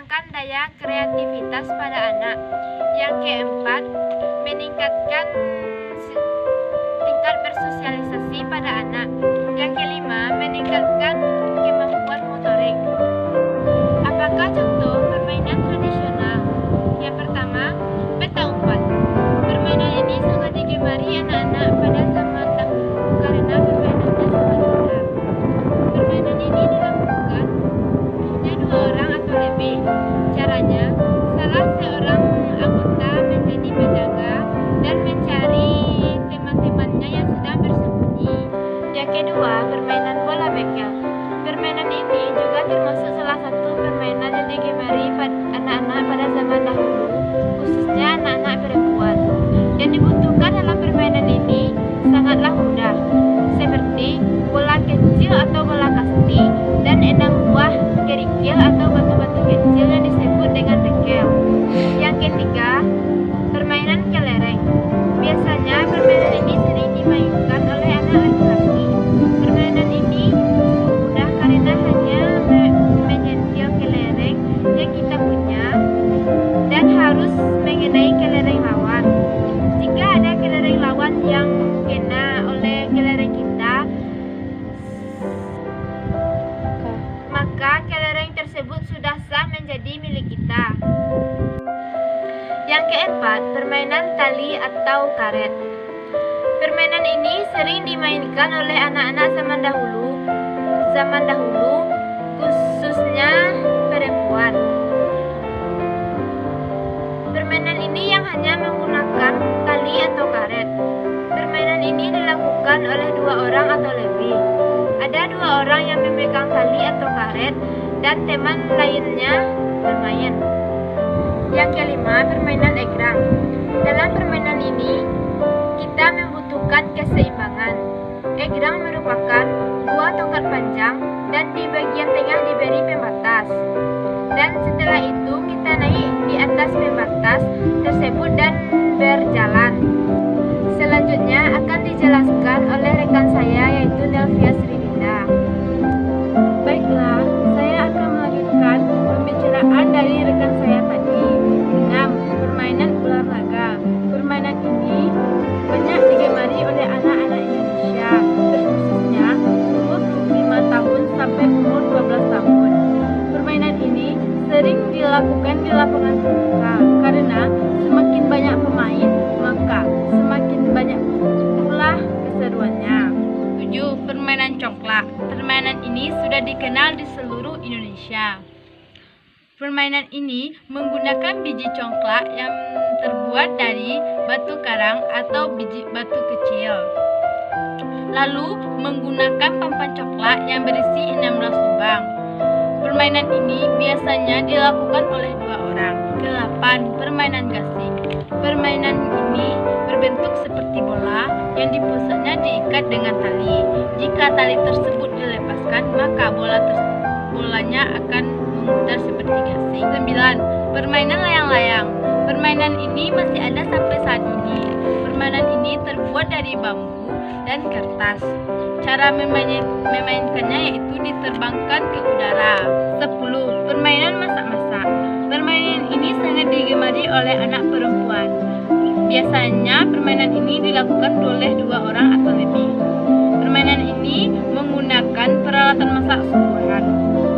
mengembangkan daya kreativitas pada anak. Yang keempat, meningkatkan tingkat bersosialisasi pada anak. Yang kelima, meningkatkan kemampuan motorik. Apakah contoh permainan tradisional? Yang pertama, petak umpet. Permainan ini sangat digemari anak-anak pada zaman dahulu karena permainannya sangat mudah. Permainan ini dilakukan hanya 2 orang atau lebih. Caranya, salah seorang anggota menjadi penjaga dan mencari teman-temannya yang sedang bersembunyi. Yang kedua, permainan bola bekel. Permainan ini juga termasuk salah satu permainan yang digemari anak-anak pada zaman dahulu, khususnya anak-anak perempuan. Yang dibutuhkan dalam permainan ini sangatlah mudah, seperti bola kecil atau bola kasti dan 6 buah kerikil atau batu-batu kecil yang disebut dengan bekel. Yang ketiga, permainan kelereng. Biasanya permainan ini sering dimainkan oleh anak laki-laki. Permainan ini cukup mudah karena hanya menyentil kelereng yang kita punya dan harus mengenai kelereng lawan. Jika ada kelereng lawan yang kena oleh kelereng kita, maka kelereng tersebut sudah sah menjadi milik kita. Yang keempat, permainan tali atau karet. Permainan ini sering dimainkan oleh anak-anak zaman dahulu, khususnya perempuan. Permainan ini yang hanya menggunakan tali atau karet. Permainan ini dilakukan oleh 2 orang atau lebih. Ada 2 orang yang memegang tali atau karet dan teman lainnya bermain. Yang kelima, permainan egrang. Dalam permainan ini, kita membutuhkan keseimbangan. Egrang merupakan buah tongkat panjang dan di bagian tengah diberi pembatas. Dan setelah itu kita naik di atas pembatas tersebut dan berjalan. Selanjutnya akan dijelaskan oleh rekan saya yaitu Delvia Sridinda. Baiklah, saya akan melanjutkan pembicaraan dari rekan saya tadi. 6. Permainan ular naga. Permainan ini banyak digemari oleh anak-anak Indonesia, terkhususnya umur 5 tahun sampai umur 12 tahun. Permainan ini sering dilakukan di lapangan terbuka karena semakin banyak pemain, maka semakin banyak pula keseruannya. 7. Permainan congklak. Permainan ini sudah dikenal di seluruh Indonesia. Permainan ini menggunakan biji congklak yang terbuat dari batu karang atau biji batu kecil. Lalu menggunakan papan congklak yang berisi 16 lubang. Permainan ini biasanya dilakukan oleh 2 orang. 8. Permainan gasing. Permainan ini berbentuk seperti bola yang di pusatnya diikat dengan tali. Jika tali tersebut dilepaskan, maka bolanya akan memutar seperti gasing. 9. Permainan layang-layang. Permainan ini masih ada sampai saat ini. Permainan ini terbuat dari bambu dan kertas. Cara memainkannya yaitu diterbangkan ke udara. 10. Permainan masak-masak. Permainan ini sangat digemari oleh anak perempuan. Biasanya permainan ini dilakukan oleh 2 orang atau lebih. Permainan ini menggunakan peralatan masak subuhan.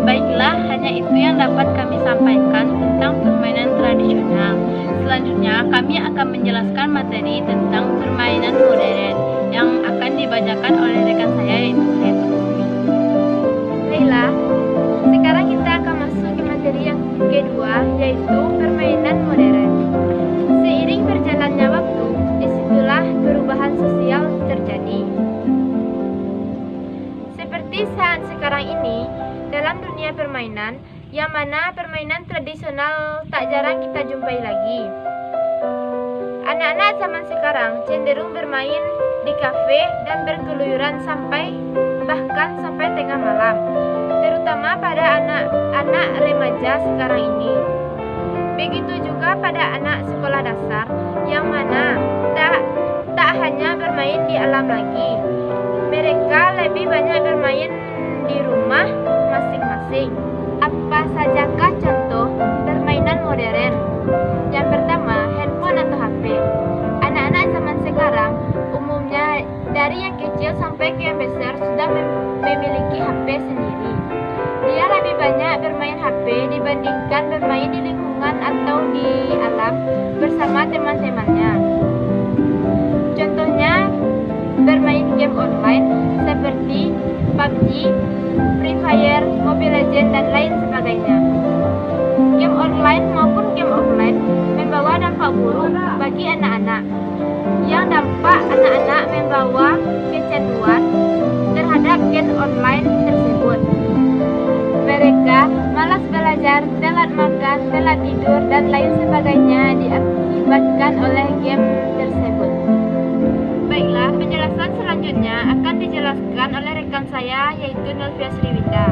Baiklah, hanya itu yang dapat kami sampaikan tentang permainan tradisional. Selanjutnya, kami akan menjelaskan materi tentang permainan modern yang akan dibacakan oleh rekan saya yaitu Hetu. Baiklah, sekarang kita akan masuk ke materi yang kedua yaitu permainan modern. Seiring berjalannya waktu, disitulah perubahan sosial terjadi. Seperti saat sekarang ini, dalam dunia permainan, yang mana permainan tradisional tak jarang kita jumpai lagi. Anak-anak zaman sekarang cenderung bermain di kafe dan berkeluyuran bahkan sampai tengah malam, terutama pada anak-anak remaja sekarang ini. Begitu juga pada anak sekolah dasar, yang mana tak hanya bermain di alam lagi. Mereka lebih banyak bermain di rumah masing-masing. Apa sajakah contoh atau di alam bersama teman-temannya. Contohnya bermain game online seperti PUBG, Free Fire, Mobile Legends, dan lain sebagainya. Game online maupun game offline membawa dampak buruk bagi anak-anak. Yang dampak anak-anak membawa kecanduan terhadap game online tersebut. Mereka malas belajar, telat makan, telat tidur, dan lain sebagainya diakibatkan oleh game tersebut. Baiklah, penjelasan selanjutnya akan dijelaskan oleh rekan saya, yaitu Nelvia Sriwinda.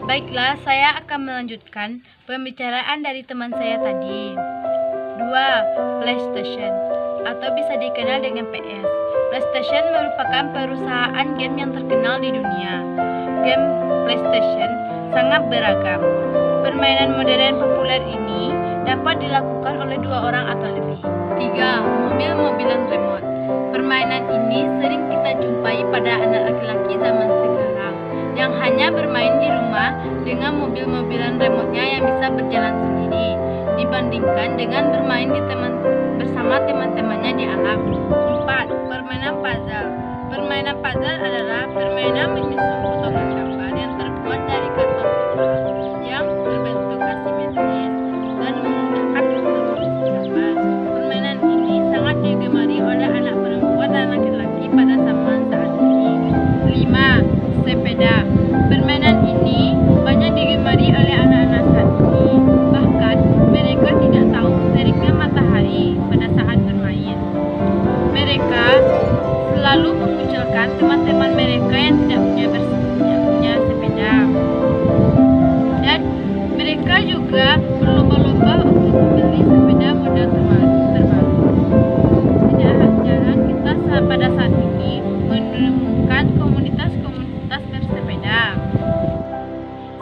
Baiklah, saya akan melanjutkan pembicaraan dari teman saya tadi. 2. PlayStation, atau bisa dikenal dengan PS. PlayStation merupakan perusahaan game yang terkenal di dunia. Game PlayStation sangat beragam. Permainan modern populer ini dapat dilakukan oleh 2 orang atau lebih. 3. Mobil-mobilan remote. Permainan ini sering kita jumpai pada anak laki-laki zaman sekarang yang hanya bermain di rumah dengan mobil-mobilan remote-nya yang bisa berjalan sendiri dibandingkan dengan bermain bersama teman-temannya di alam. 4. Permainan puzzle. Permainan puzzle adalah permainan menyusun potongan gambar yang terbuat dari karton pita yang berbentuk asimetris dan memudahkan untuk mengisi gambar. Permainan ini sangat digemari oleh anak perempuan dan laki-laki pada zaman saat ini. 5. Sepeda. Permainan ini banyak digemari oleh anak-anak saat ini. Bahkan mereka tidak tahu teriknya matahari pada saat bermain. Mereka selalu mengucilkan teman-teman mereka yang tidak punya sepeda. Dan mereka juga berlomba-lomba untuk membeli sepeda model terbaru. Tidak jarang kita pada saat ini menemukan komunitas-komunitas bersepeda.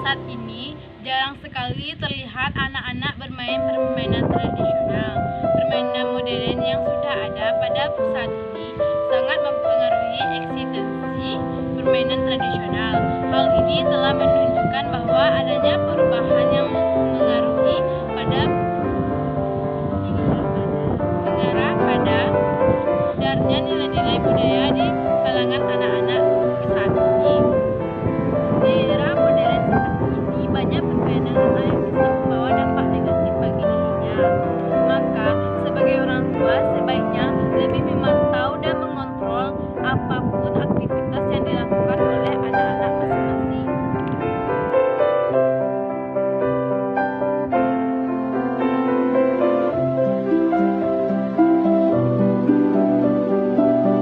Saat ini jarang sekali terlihat anak-anak bermain permainan tradisional. Permainan modern yang sudah ada pada saat ini sangat mempengaruhi eksistensi permainan tradisional. Hal ini telah menunjukkan bahwa adanya perubahan yang mengarah pada mudarnya nilai-nilai budaya di kalangan anak-anak saat ini. Di era modern seperti ini, banyak permainan anak yang bisa membawa dampak negatif bagi dirinya. Maka, sebagai orang tua, sebaiknya lebih memantau dan mengontrol apapun aktivitas yang dilakukan oleh anak-anak masing-masing.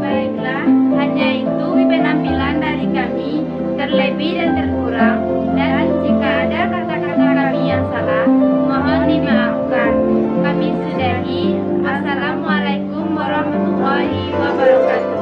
Baiklah, hanya itu penampilan dari kami, terlebih dan terkurang. Dan jika ada kata-kata kami yang salah, mohon dimaafkan. Kami sudahi. Assalamualaikum warahmatullahi wabarakatuh.